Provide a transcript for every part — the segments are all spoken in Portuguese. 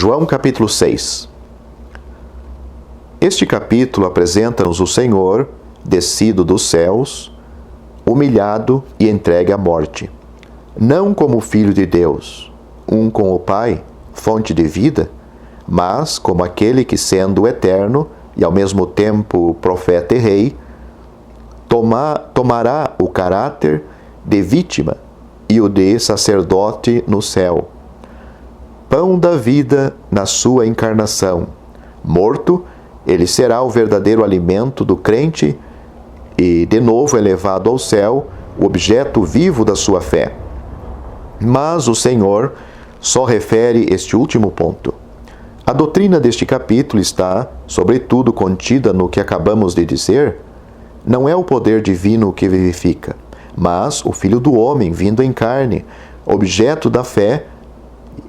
João capítulo 6. Este capítulo apresenta-nos o Senhor, descido dos céus, humilhado e entregue à morte. Não como Filho de Deus, um com o Pai, fonte de vida, mas como aquele que, sendo eterno e ao mesmo tempo profeta e rei, tomará o caráter de vítima e o de sacerdote no céu. Pão da vida na sua encarnação. Morto, ele será o verdadeiro alimento do crente e, de novo elevado ao céu, o objeto vivo da sua fé. Mas o Senhor só refere este último ponto. A doutrina deste capítulo está, sobretudo, contida no que acabamos de dizer. Não é o poder divino que vivifica, mas o Filho do Homem vindo em carne, objeto da fé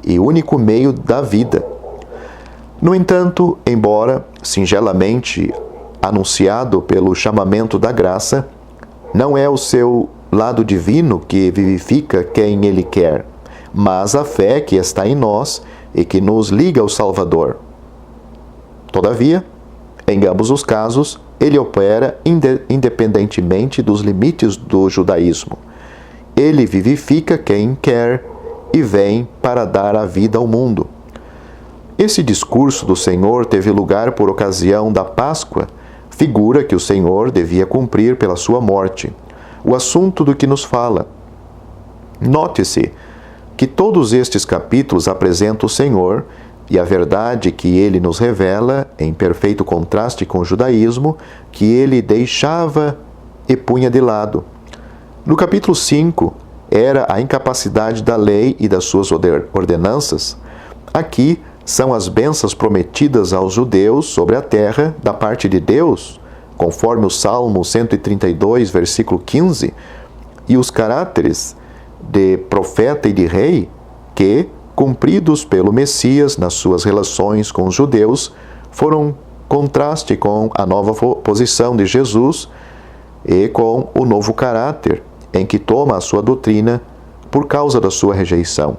e único meio da vida. No entanto, embora singelamente anunciado pelo chamamento da graça, não é o seu lado divino que vivifica quem ele quer, mas a fé que está em nós e que nos liga ao Salvador. Todavia, em ambos os casos, ele opera independentemente dos limites do judaísmo. Ele vivifica quem quer e vem para dar a vida ao mundo. Esse discurso do Senhor teve lugar por ocasião da Páscoa, figura que o Senhor devia cumprir pela sua morte. O assunto do que nos fala. Note-se que todos estes capítulos apresentam o Senhor e a verdade que ele nos revela, em perfeito contraste com o judaísmo, que ele deixava e punha de lado. No capítulo 5, era a incapacidade da lei e das suas ordenanças. Aqui são as bênçãos prometidas aos judeus sobre a terra da parte de Deus, conforme o Salmo 132, versículo 15, e os caráteres de profeta e de rei que, cumpridos pelo Messias nas suas relações com os judeus, foram contraste com a nova posição de Jesus e com o novo caráter em que toma a sua doutrina por causa da sua rejeição.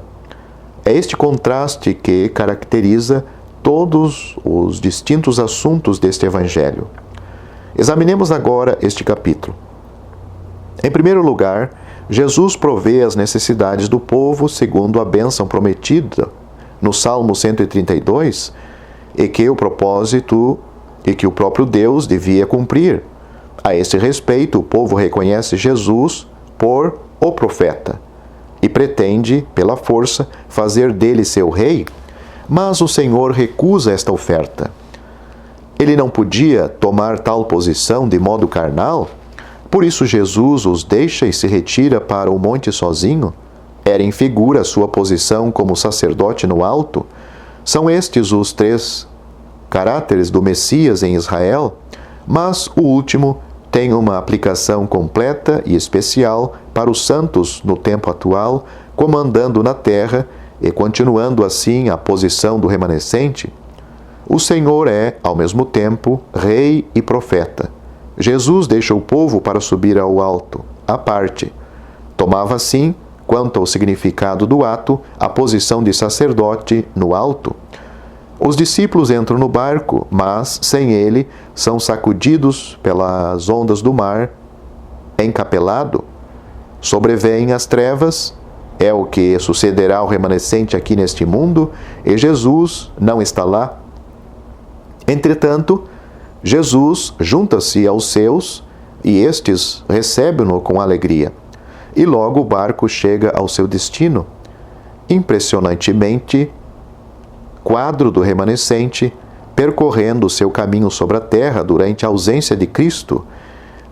É este contraste que caracteriza todos os distintos assuntos deste Evangelho. Examinemos agora este capítulo. Em primeiro lugar, Jesus provê as necessidades do povo segundo a bênção prometida no Salmo 132 e que o próprio Deus devia cumprir. A este respeito, o povo reconhece Jesus por o profeta e pretende, pela força, fazer dele seu rei, mas o Senhor recusa esta oferta. Ele não podia tomar tal posição de modo carnal, por isso Jesus os deixa e se retira para o monte sozinho. Era em figura a sua posição como sacerdote no alto. São estes os três caráteres do Messias em Israel, mas o último tem uma aplicação completa e especial para os santos no tempo atual, comandando na terra e continuando assim a posição do remanescente. O Senhor é, ao mesmo tempo, rei e profeta. Jesus deixa o povo para subir ao alto, à parte. Tomava, assim, quanto ao significado do ato, a posição de sacerdote no alto. Os discípulos entram no barco, mas, sem ele, são sacudidos pelas ondas do mar, encapelado. Sobrevêm as trevas, é o que sucederá ao remanescente aqui neste mundo, e Jesus não está lá. Entretanto, Jesus junta-se aos seus, e estes recebem-no com alegria. E logo o barco chega ao seu destino. Impressionantemente, quadro do remanescente, percorrendo o seu caminho sobre a terra durante a ausência de Cristo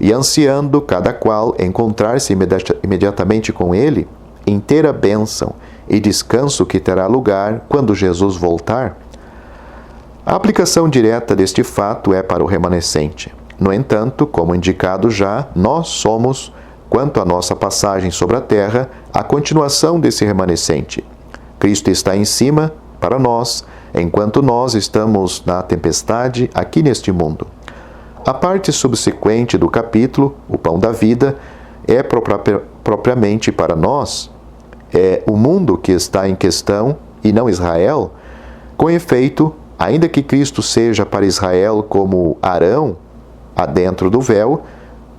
e ansiando cada qual encontrar-se imediatamente com Ele, inteira bênção e descanso que terá lugar quando Jesus voltar. A aplicação direta deste fato é para o remanescente. No entanto, como indicado já, nós somos, quanto à nossa passagem sobre a terra, a continuação desse remanescente. Cristo está em cima, para nós, enquanto nós estamos na tempestade aqui neste mundo. A parte subsequente do capítulo, o pão da vida, é propriamente para nós. É o mundo que está em questão e não Israel. Com efeito, ainda que Cristo seja para Israel como Arão, adentro do véu,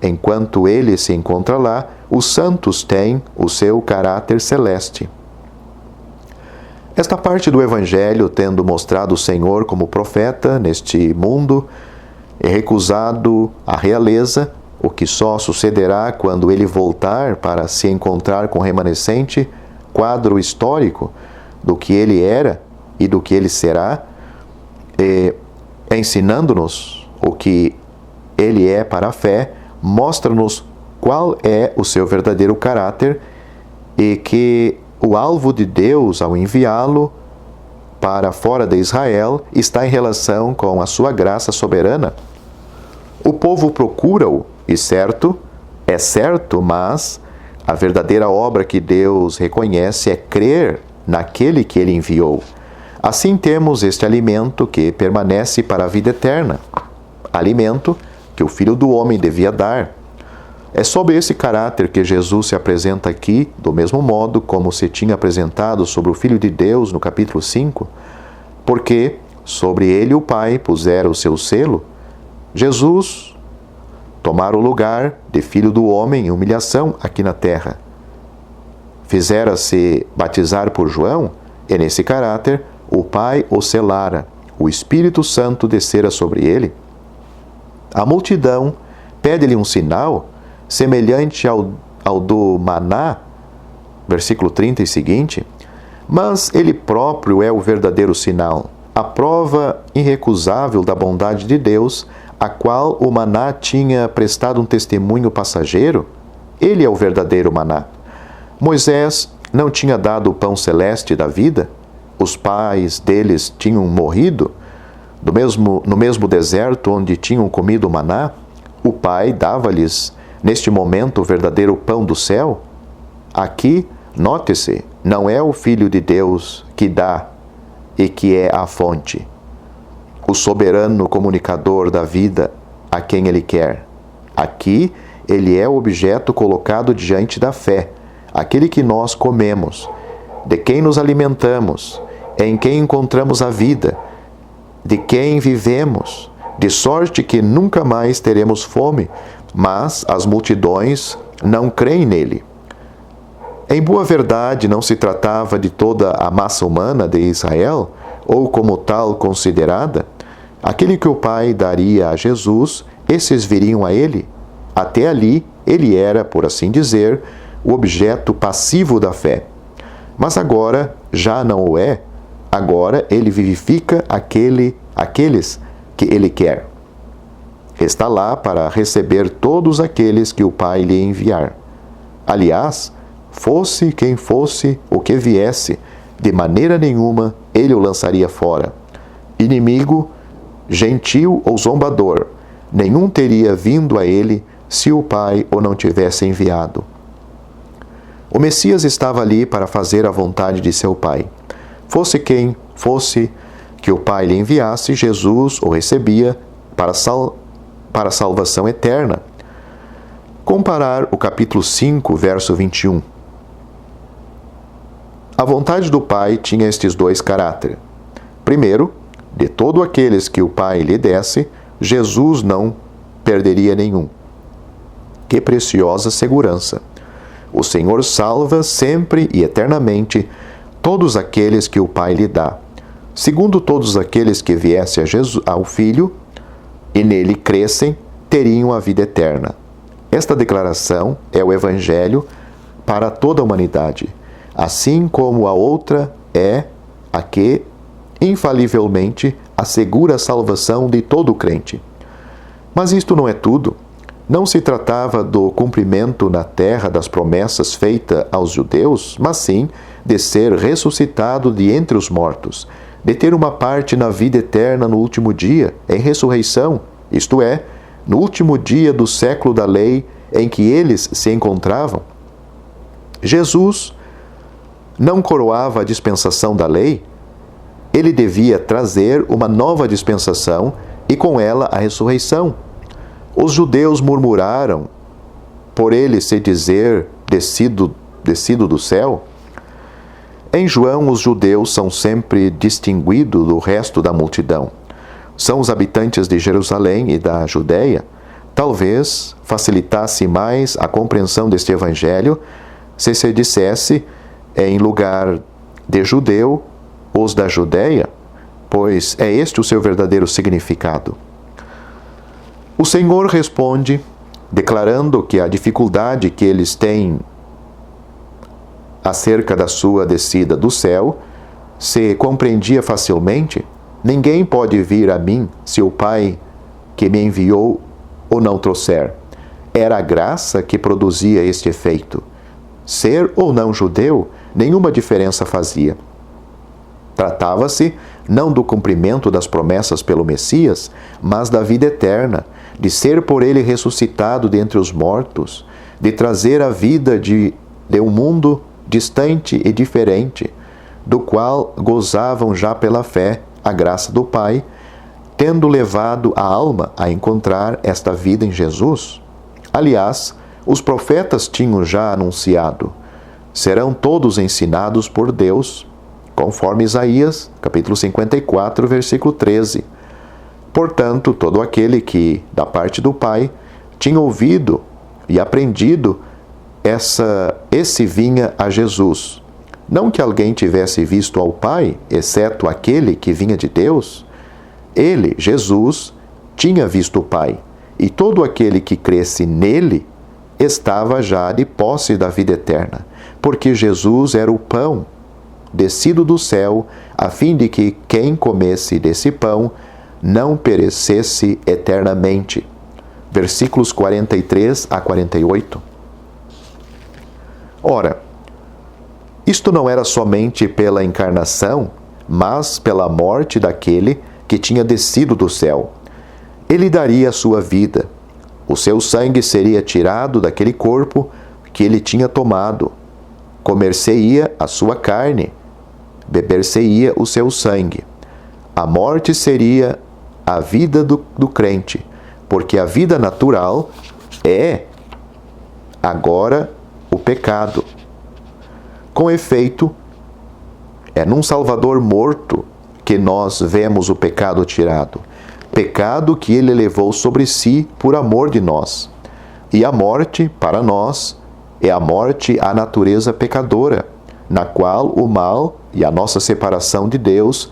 enquanto ele se encontra lá, os santos têm o seu caráter celeste. Esta parte do Evangelho, tendo mostrado o Senhor como profeta neste mundo, e recusado a realeza, o que só sucederá quando ele voltar para se encontrar com o remanescente, quadro histórico do que ele era e do que ele será, ensinando-nos o que ele é para a fé, mostra-nos qual é o seu verdadeiro caráter e que o alvo de Deus ao enviá-lo para fora de Israel está em relação com a sua graça soberana. O povo procura-o, e é certo, mas a verdadeira obra que Deus reconhece é crer naquele que ele enviou. Assim temos este alimento que permanece para a vida eterna, alimento que o Filho do Homem devia dar. É sobre esse caráter que Jesus se apresenta aqui, do mesmo modo como se tinha apresentado sobre o Filho de Deus no capítulo 5, porque sobre ele o Pai pusera o seu selo. Jesus tomara o lugar de Filho do Homem em humilhação aqui na terra. Fizera-se batizar por João, e nesse caráter o Pai o selara, o Espírito Santo descera sobre ele. A multidão pede-lhe um sinal semelhante ao do maná, versículo 30 e seguinte, mas ele próprio é o verdadeiro sinal, a prova irrecusável da bondade de Deus, a qual o maná tinha prestado um testemunho passageiro. Ele é o verdadeiro maná. Moisés não tinha dado o pão celeste da vida? Os pais deles tinham morrido no mesmo deserto onde tinham comido o maná? O Pai dava-lhes, neste momento, o verdadeiro pão do céu? Aqui, note-se, não é o Filho de Deus que dá e que é a fonte, o soberano comunicador da vida a quem ele quer. Aqui, ele é o objeto colocado diante da fé, aquele que nós comemos, de quem nos alimentamos, em quem encontramos a vida, de quem vivemos, de sorte que nunca mais teremos fome, mas as multidões não creem nele. Em boa verdade, não se tratava de toda a massa humana de Israel, ou como tal considerada. Aquele que o Pai daria a Jesus, esses viriam a ele. Até ali, ele era, por assim dizer, o objeto passivo da fé. Mas agora já não o é. Agora ele vivifica aqueles que ele quer. Está lá para receber todos aqueles que o Pai lhe enviar. Aliás, fosse quem fosse o que viesse, de maneira nenhuma ele o lançaria fora. Inimigo, gentil ou zombador, nenhum teria vindo a ele se o Pai o não tivesse enviado. O Messias estava ali para fazer a vontade de seu Pai. Fosse quem fosse que o Pai lhe enviasse, Jesus o recebia para a salvação eterna. Comparar o capítulo 5, verso 21. A vontade do Pai tinha estes dois caráteres. Primeiro, de todos aqueles que o Pai lhe desse, Jesus não perderia nenhum. Que preciosa segurança! O Senhor salva sempre e eternamente todos aqueles que o Pai lhe dá. Segundo, todos aqueles que viessem ao Filho e nele crescem, teriam a vida eterna. Esta declaração é o Evangelho para toda a humanidade, assim como a outra é a que, infalivelmente, assegura a salvação de todo crente. Mas isto não é tudo. Não se tratava do cumprimento na terra das promessas feitas aos judeus, mas sim de ser ressuscitado de entre os mortos, de ter uma parte na vida eterna no último dia, em ressurreição, isto é, no último dia do século da lei em que eles se encontravam. Jesus não coroava a dispensação da lei. Ele devia trazer uma nova dispensação e com ela a ressurreição. Os judeus murmuraram por ele se dizer descido do céu. Em João, os judeus são sempre distinguidos do resto da multidão. São os habitantes de Jerusalém e da Judéia. Talvez facilitasse mais a compreensão deste evangelho se se dissesse, em lugar de judeu, os da Judéia, pois é este o seu verdadeiro significado. O Senhor responde, declarando que a dificuldade que eles têm acerca da sua descida do céu se compreendia facilmente. Ninguém pode vir a mim se o Pai que me enviou o não trouxer. Era a graça que produzia este efeito. Ser ou não judeu, nenhuma diferença fazia. Tratava-se não do cumprimento das promessas pelo Messias, mas da vida eterna, de ser por ele ressuscitado dentre os mortos, de trazer a vida de um mundo distante e diferente, do qual gozavam já pela fé a graça do Pai, tendo levado a alma a encontrar esta vida em Jesus. Aliás, os profetas tinham já anunciado: serão todos ensinados por Deus, conforme Isaías, capítulo 54, versículo 13. Portanto, todo aquele que, da parte do Pai, tinha ouvido e aprendido, esse vinha a Jesus. Não que alguém tivesse visto ao Pai, exceto aquele que vinha de Deus. Ele, Jesus, tinha visto o Pai, e todo aquele que cresce nele estava já de posse da vida eterna, porque Jesus era o pão descido do céu, a fim de que quem comesse desse pão não perecesse eternamente. Versículos 43 a 48. Ora, isto não era somente pela encarnação, mas pela morte daquele que tinha descido do céu. Ele daria a sua vida. O seu sangue seria tirado daquele corpo que ele tinha tomado. Comer-se-ia a sua carne, beber-se-ia o seu sangue. A morte seria a vida do crente, porque a vida natural é agora o pecado. Com efeito, é num Salvador morto que nós vemos o pecado tirado. Pecado que ele levou sobre si por amor de nós. E a morte, para nós, é a morte à natureza pecadora, na qual o mal e a nossa separação de Deus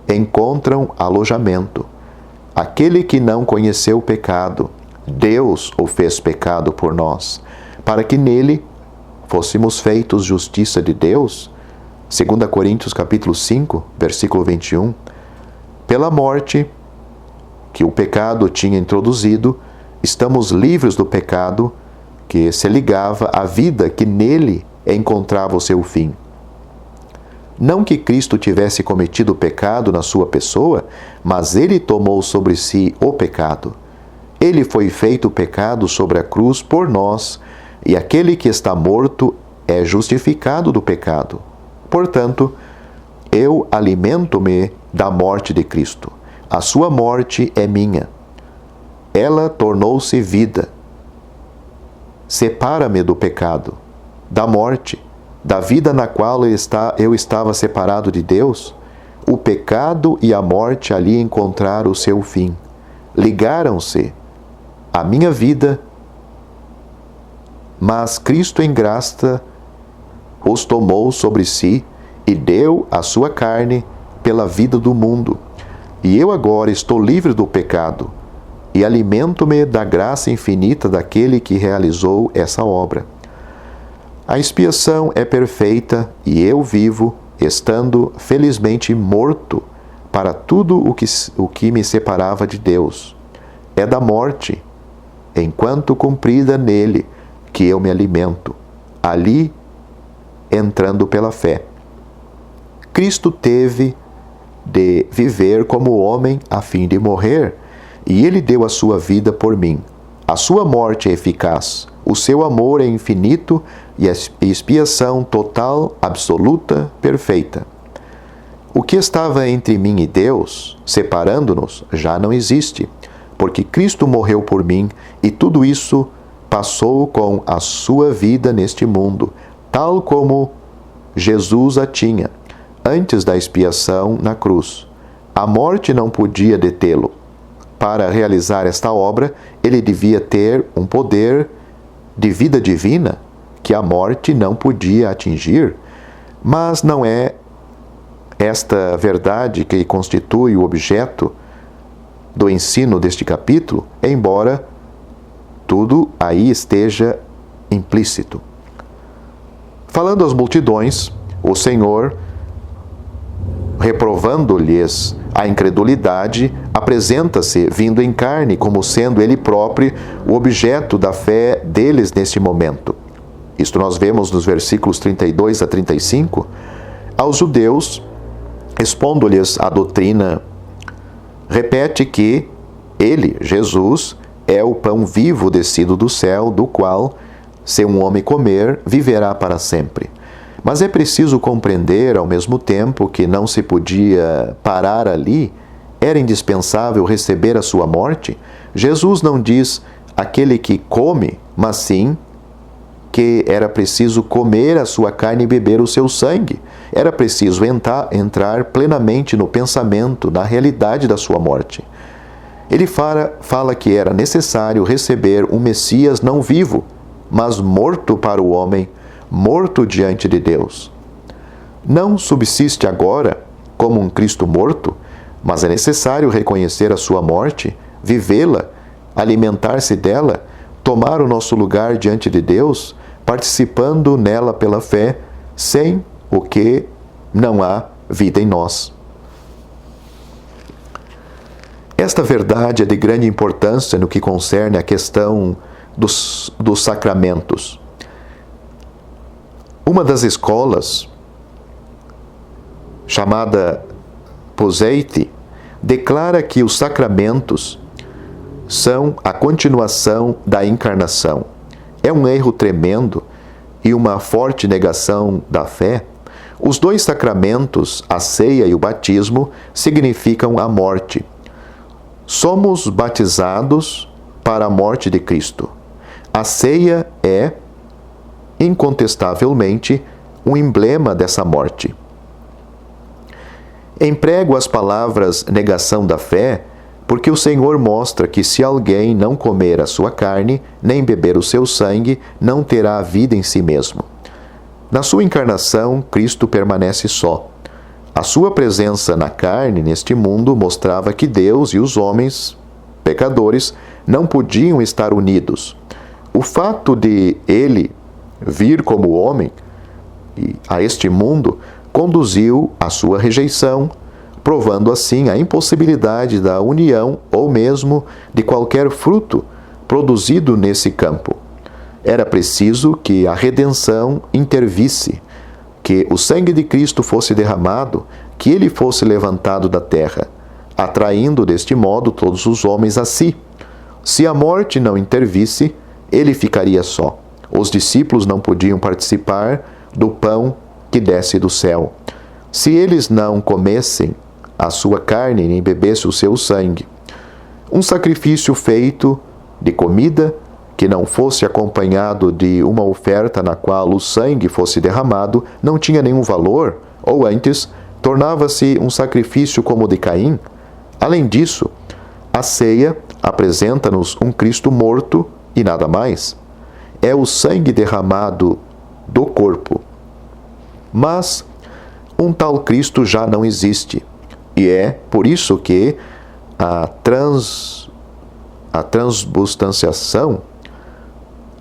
encontram alojamento. Aquele que não conheceu o pecado, Deus o fez pecado por nós, para que nele fôssemos feitos justiça de Deus. 2 Coríntios capítulo 5, versículo 21. Pela morte que o pecado tinha introduzido, estamos livres do pecado que se ligava à vida que nele encontrava o seu fim. Não que Cristo tivesse cometido o pecado na sua pessoa, mas ele tomou sobre si o pecado. Ele foi feito pecado sobre a cruz por nós, e aquele que está morto é justificado do pecado. Portanto, eu alimento-me da morte de Cristo. A sua morte é minha. Ela tornou-se vida. Separa-me do pecado, da morte, da vida na qual eu estava separado de Deus. O pecado e a morte ali encontraram o seu fim. Ligaram-se à minha vida, mas Cristo em graça os tomou sobre si e deu a sua carne pela vida do mundo. E eu agora estou livre do pecado e alimento-me da graça infinita daquele que realizou essa obra. A expiação é perfeita e eu vivo, estando felizmente morto para tudo o que me separava de Deus. É da morte, enquanto cumprida nele, que eu me alimento, ali entrando pela fé. Cristo teve de viver como homem a fim de morrer, e ele deu a sua vida por mim. A sua morte é eficaz, o seu amor é infinito e a expiação total, absoluta, perfeita. O que estava entre mim e Deus, separando-nos, já não existe, porque Cristo morreu por mim e tudo isso passou com a sua vida neste mundo, tal como Jesus a tinha, antes da expiação na cruz. A morte não podia detê-lo. Para realizar esta obra, ele devia ter um poder de vida divina que a morte não podia atingir. Mas não é esta verdade que constitui o objeto do ensino deste capítulo, embora tudo aí esteja implícito. Falando às multidões, o Senhor, reprovando-lhes a incredulidade, apresenta-se vindo em carne como sendo ele próprio o objeto da fé deles neste momento. Isto nós vemos nos versículos 32 a 35. Aos judeus, expondo-lhes a doutrina, repete que ele, Jesus, é o pão vivo descido do céu, do qual, se um homem comer, viverá para sempre. Mas é preciso compreender, ao mesmo tempo, que não se podia parar ali, era indispensável receber a sua morte. Jesus não diz aquele que come, mas sim que era preciso comer a sua carne e beber o seu sangue. Era preciso entrar plenamente no pensamento, na realidade da sua morte. Ele fala que era necessário receber um Messias não vivo, mas morto para o homem, morto diante de Deus. Não subsiste agora como um Cristo morto, mas é necessário reconhecer a sua morte, vivê-la, alimentar-se dela, tomar o nosso lugar diante de Deus, participando nela pela fé, sem o que não há vida em nós. Esta verdade é de grande importância no que concerne à questão dos sacramentos. Uma das escolas, chamada Poseiti, declara que os sacramentos são a continuação da encarnação. É um erro tremendo e uma forte negação da fé. Os dois sacramentos, a ceia e o batismo, significam a morte. Somos batizados para a morte de Cristo. A ceia é, incontestavelmente, um emblema dessa morte. Emprego as palavras negação da fé, porque o Senhor mostra que se alguém não comer a sua carne, nem beber o seu sangue, não terá vida em si mesmo. Na sua encarnação, Cristo permanece só. A sua presença na carne, neste mundo, mostrava que Deus e os homens, pecadores, não podiam estar unidos. O fato de ele vir como homem a este mundo conduziu à sua rejeição, provando assim a impossibilidade da união ou mesmo de qualquer fruto produzido nesse campo. Era preciso que a redenção intervisse, que o sangue de Cristo fosse derramado, que ele fosse levantado da terra, atraindo deste modo todos os homens a si. Se a morte não intervisse, ele ficaria só. Os discípulos não podiam participar do pão que desce do céu. Se eles não comessem a sua carne nem bebessem o seu sangue. Um sacrifício feito de comida que não fosse acompanhado de uma oferta na qual o sangue fosse derramado não tinha nenhum valor, ou antes, tornava-se um sacrifício como o de Caim. Além disso, a ceia apresenta-nos um Cristo morto e nada mais. É o sangue derramado do corpo. Mas um tal Cristo já não existe. E é por isso que a transubstanciação,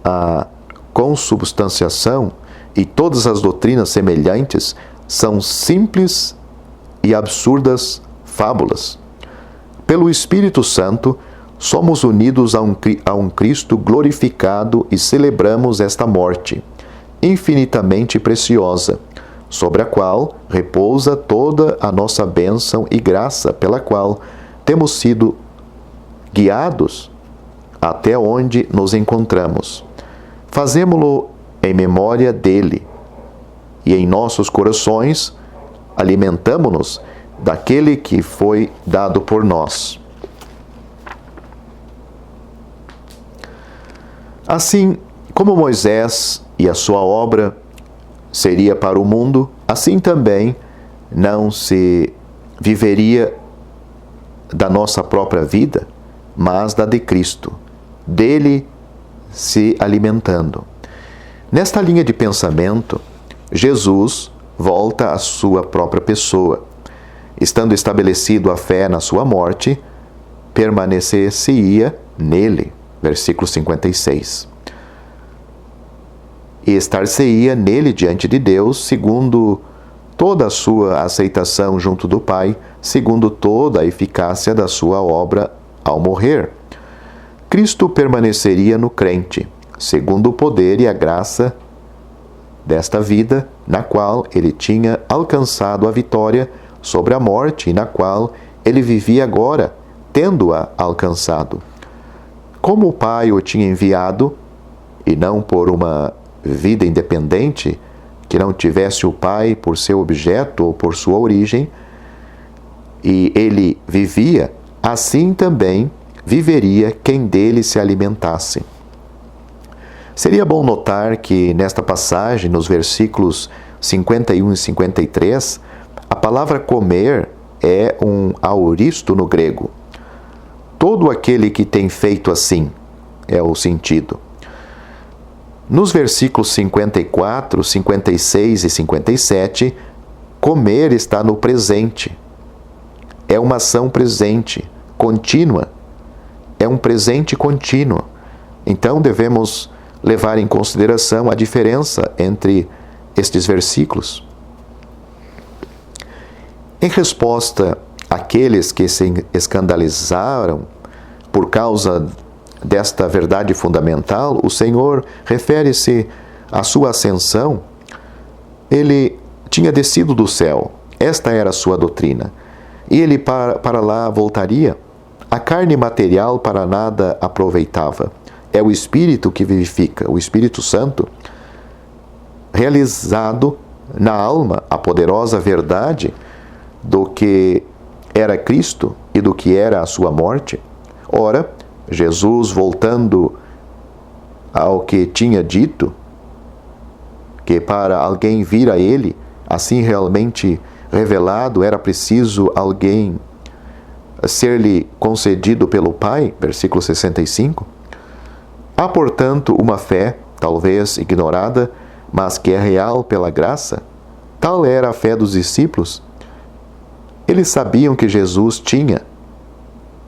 a consubstanciação e todas as doutrinas semelhantes são simples e absurdas fábulas. Pelo Espírito Santo, somos unidos a um Cristo glorificado e celebramos esta morte, infinitamente preciosa, sobre a qual repousa toda a nossa bênção e graça, pela qual temos sido guiados até onde nos encontramos. Fazemo-lo em memória dele, e em nossos corações alimentamo-nos daquele que foi dado por nós. Assim como Moisés e a sua obra seria para o mundo, assim também não se viveria da nossa própria vida, mas da de Cristo, dele se alimentando. Nesta linha de pensamento, Jesus volta à sua própria pessoa. Estando estabelecido a fé na sua morte, permanecer-se-ia nele. Versículo 56. E estar-se-ia nele diante de Deus, segundo toda a sua aceitação junto do Pai, segundo toda a eficácia da sua obra ao morrer. Cristo permaneceria no crente, segundo o poder e a graça desta vida, na qual ele tinha alcançado a vitória sobre a morte e na qual ele vivia agora, tendo-a alcançado. Como o Pai o tinha enviado, e não por uma vida independente, que não tivesse o Pai por seu objeto ou por sua origem, e ele vivia, assim também viveria quem dele se alimentasse. Seria bom notar que nesta passagem, nos versículos 51 e 53, a palavra comer é um aoristo no grego. Todo aquele que tem feito assim é o sentido. Nos versículos 54, 56 e 57, comer está no presente. É uma ação presente, contínua. É um presente contínuo. Então devemos levar em consideração a diferença entre estes versículos. Em resposta àqueles que se escandalizaram por causa desta verdade fundamental, o Senhor refere-se à sua ascensão. Ele tinha descido do céu, esta era a sua doutrina, e ele para lá voltaria. A carne material para nada aproveitava. É o Espírito que vivifica, o Espírito Santo, realizado na alma a poderosa verdade do que era Cristo e do que era a sua morte. Ora, Jesus, voltando ao que tinha dito, que para alguém vir a ele, assim realmente revelado, era preciso alguém ser-lhe concedido pelo Pai, versículo 65. Há, portanto, uma fé, talvez ignorada, mas que é real pela graça. Tal era a fé dos discípulos. Eles sabiam que Jesus tinha,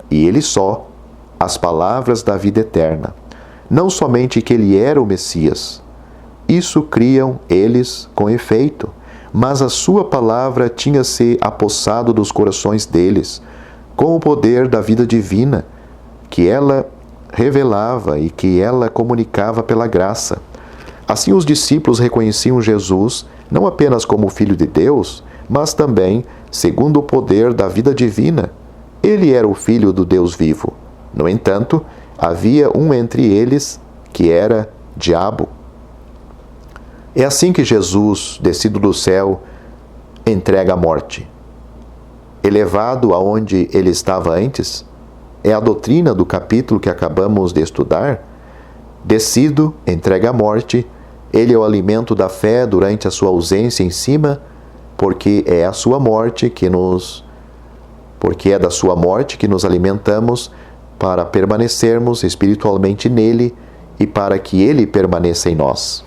e ele só, as palavras da vida eterna. Não somente que ele era o Messias. Isso criam eles com efeito, mas a sua palavra tinha se apossado dos corações deles, com o poder da vida divina, que ela revelava e que ela comunicava pela graça. Assim os discípulos reconheciam Jesus não apenas como Filho de Deus, mas também segundo o poder da vida divina. Ele era o Filho do Deus vivo. No entanto, havia um entre eles que era diabo. É assim que Jesus, descido do céu, entrega a morte. Elevado aonde ele estava antes, é a doutrina do capítulo que acabamos de estudar. Descido, entrega a morte, ele é o alimento da fé durante a sua ausência em cima, porque é da sua morte que nos alimentamos para permanecermos espiritualmente nele e para que ele permaneça em nós.